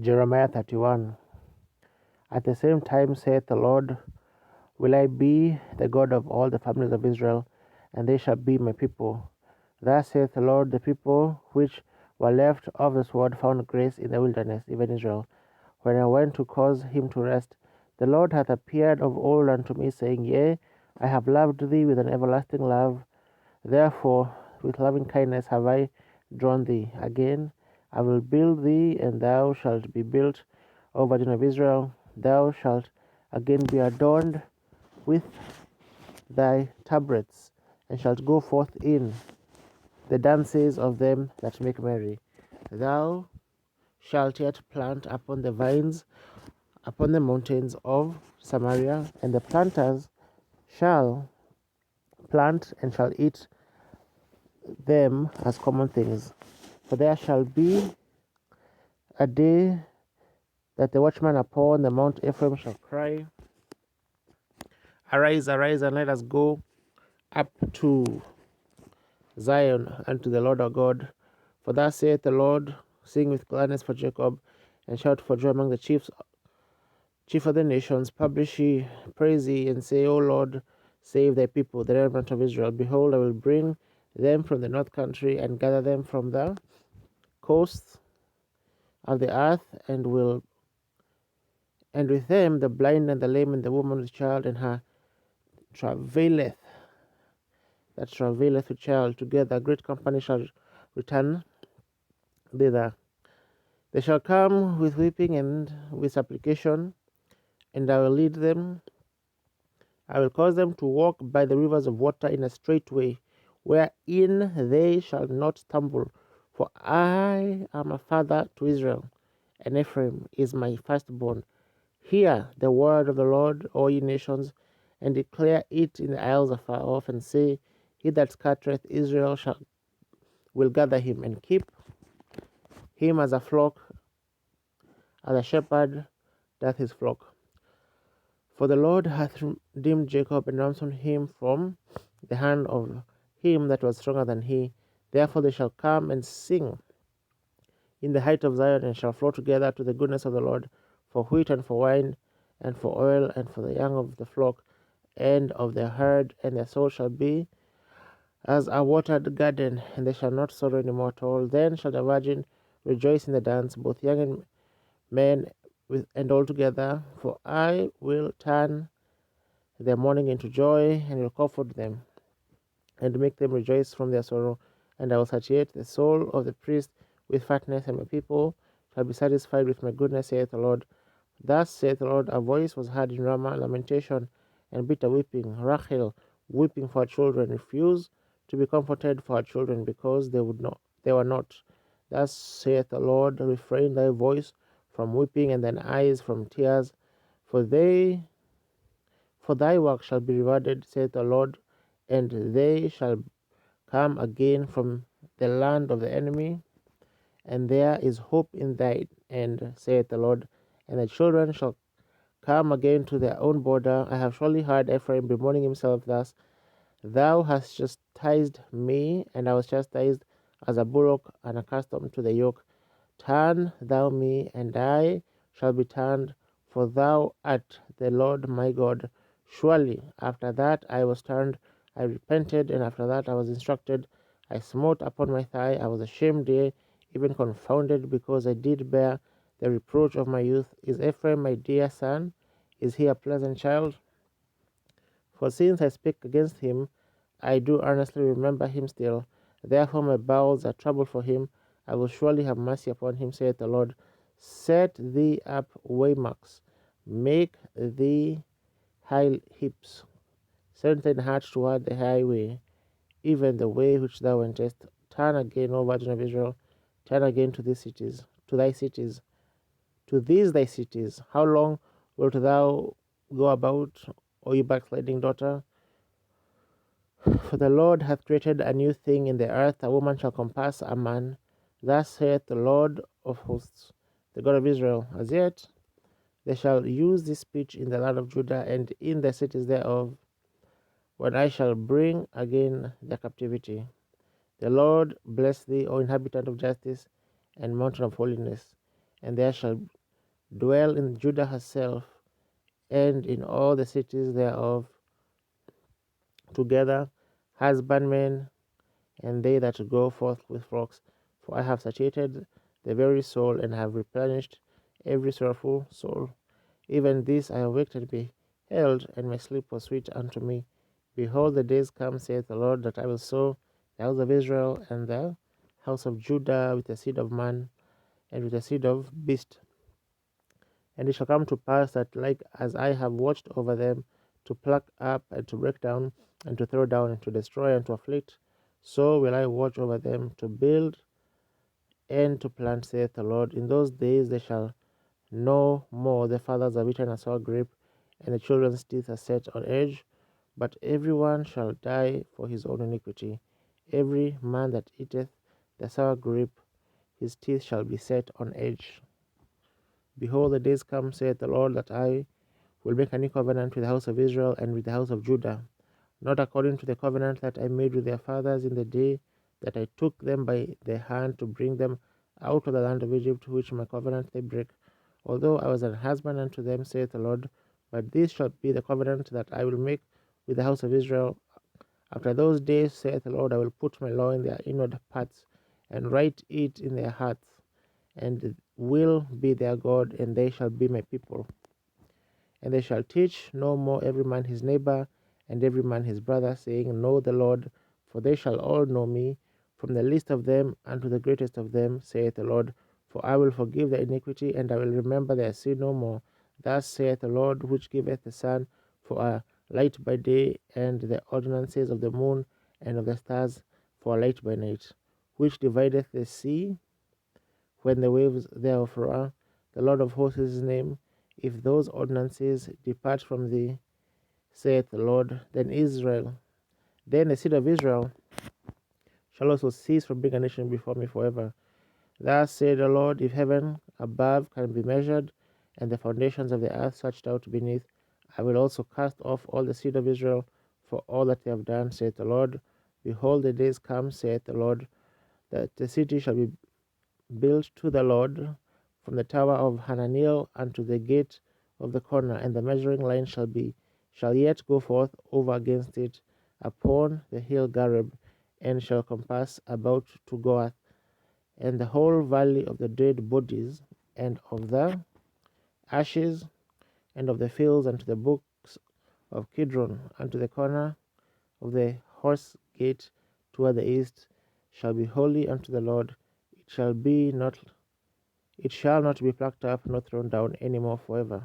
Jeremiah 31. At the same time saith the Lord, will I be the God of all the families of Israel, and they shall be my people. Thus saith the Lord, the people which were left of the sword found grace in the wilderness, even Israel. When I went to cause him to rest, the Lord hath appeared of old unto me, saying, Yea, I have loved thee with an everlasting love. Therefore with loving kindness have I drawn thee. Again I will build thee, and thou shalt be built, O Virgin of Israel. Thou shalt again be adorned with thy tabrets, and shalt go forth in the dances of them that make merry. Thou shalt yet plant upon the vines upon the mountains of Samaria, and the planters shall plant and shall eat them as common things. For there shall be a day that the watchman upon the Mount Ephraim shall cry, Arise, arise, and let us go up to Zion unto the Lord our God. For thus saith the Lord, sing with gladness for Jacob, and shout for joy among the chief of the nations. Publish ye, praise ye, and say, O Lord, save thy people, the remnant of Israel. Behold, I will bring them from the north country, and gather them from the coasts of the earth, and with them the blind and the lame and the woman with child and her travaileth with child. Together a great company shall return thither. They shall come with weeping and with supplication, and I will lead them. I will cause them to walk by the rivers of water in a straight way, wherein they shall not stumble. For I am a father to Israel, and Ephraim is my firstborn. Hear the word of the Lord, all ye nations, and declare it in the isles afar off, and say, He that scattereth Israel will gather him, and keep him as a flock, as a shepherd doth his flock. For the Lord hath redeemed Jacob, and ransomed him from the hand of him that was stronger than he. Therefore they shall come and sing in the height of Zion, and shall flow together to the goodness of the Lord, for wheat and for wine, and for oil, and for the young of the flock, and of the herd, and their soul shall be as a watered garden, and they shall not sorrow any more at all. Then shall the virgin rejoice in the dance, both young and men and all together, for I will turn their mourning into joy, and will comfort them, and make them rejoice from their sorrow. And I will satiate the soul of the priest with fatness, and my people shall be satisfied with my goodness, saith the Lord. Thus saith the Lord, a voice was heard in Ramah, lamentation and bitter weeping, Rachel weeping for her children, refused to be comforted for her children, because they were not. Thus saith the Lord, refrain thy voice from weeping, and thine eyes from tears, for thy work shall be rewarded, saith the Lord, and they shall come again from the land of the enemy, and there is hope in thy end, saith the Lord, and the children shall come again to their own border. I have surely heard Ephraim bemoaning himself thus, Thou hast chastised me, and I was chastised as a bullock, unaccustomed to the yoke. Turn thou me, and I shall be turned, for thou art the Lord my God. Surely after that I was turned, I repented, and after that I was instructed. I smote upon my thigh, I was ashamed, yea, even confounded, because I did bear the reproach of my youth. Is Ephraim my dear son? Is he a pleasant child? For since I speak against him, I do earnestly remember him still. Therefore my bowels are troubled for him. I will surely have mercy upon him, saith the Lord. Set thee up waymarks, make thee high heaps, set thine heart toward the highway, even the way which thou wentest. Turn again, O Virgin of Israel, turn again to these cities, to thy cities, to these thy cities. How long wilt thou go about, O you backsliding daughter? For the Lord hath created a new thing in the earth, a woman shall compass a man. Thus saith the Lord of hosts, the God of Israel, As yet they shall use this speech in the land of Judah and in the cities thereof, when I shall bring again their captivity. The Lord bless thee, O inhabitant of justice and mountain of holiness, and there shall dwell in Judah herself, and in all the cities thereof together husbandmen, and they that go forth with flocks. For I have satiated the very soul, and have replenished every sorrowful soul. Even this I awaked and beheld, and my sleep was sweet unto me. Behold, the days come, saith the Lord, that I will sow the house of Israel and the house of Judah with the seed of man and with the seed of beast. And it shall come to pass that, like as I have watched over them, to pluck up and to break down and to throw down and to destroy and to afflict, so will I watch over them to build and to plant, saith the Lord. In those days they shall no more the fathers are eaten a sour grape, and the children's teeth are set on edge, but every one shall die for his own iniquity. Every man that eateth the sour grape, his teeth shall be set on edge. Behold, the days come, saith the Lord, that I will make a new covenant with the house of Israel and with the house of Judah, not according to the covenant that I made with their fathers in the day that I took them by the hand to bring them out of the land of Egypt, which my covenant they break, although I was an husband unto them, saith the Lord. But this shall be the covenant that I will make with the house of Israel. After those days, saith the Lord, I will put my law in their inward parts, and write it in their hearts, and will be their God, and they shall be my people. And they shall teach no more every man his neighbor, and every man his brother, saying, Know the Lord, for they shall all know me, from the least of them unto the greatest of them, saith the Lord. For I will forgive their iniquity, and I will remember their sin no more. Thus saith the Lord, which giveth the sun for a light by day, and the ordinances of the moon and of the stars for a light by night, which divideth the sea when the waves thereof roar. The Lord of hosts is his name. If those ordinances depart from thee, saith the Lord, then the seed of Israel shall also cease from being a nation before me forever. Thus said the Lord, if heaven above can be measured, and the foundations of the earth searched out beneath, I will also cast off all the seed of Israel for all that they have done, saith the Lord. Behold, the days come, saith the Lord, that the city shall be built to the Lord, from the tower of Hananeel unto the gate of the corner, and the measuring line shall yet go forth over against it upon the hill Gareb, and shall compass about to Goath, and the whole valley of the dead bodies, and of the ashes, and of the fields unto the brooks of Kidron, unto the corner of the horse gate toward the east, shall be holy unto the Lord. It shall not be plucked up nor thrown down any more forever.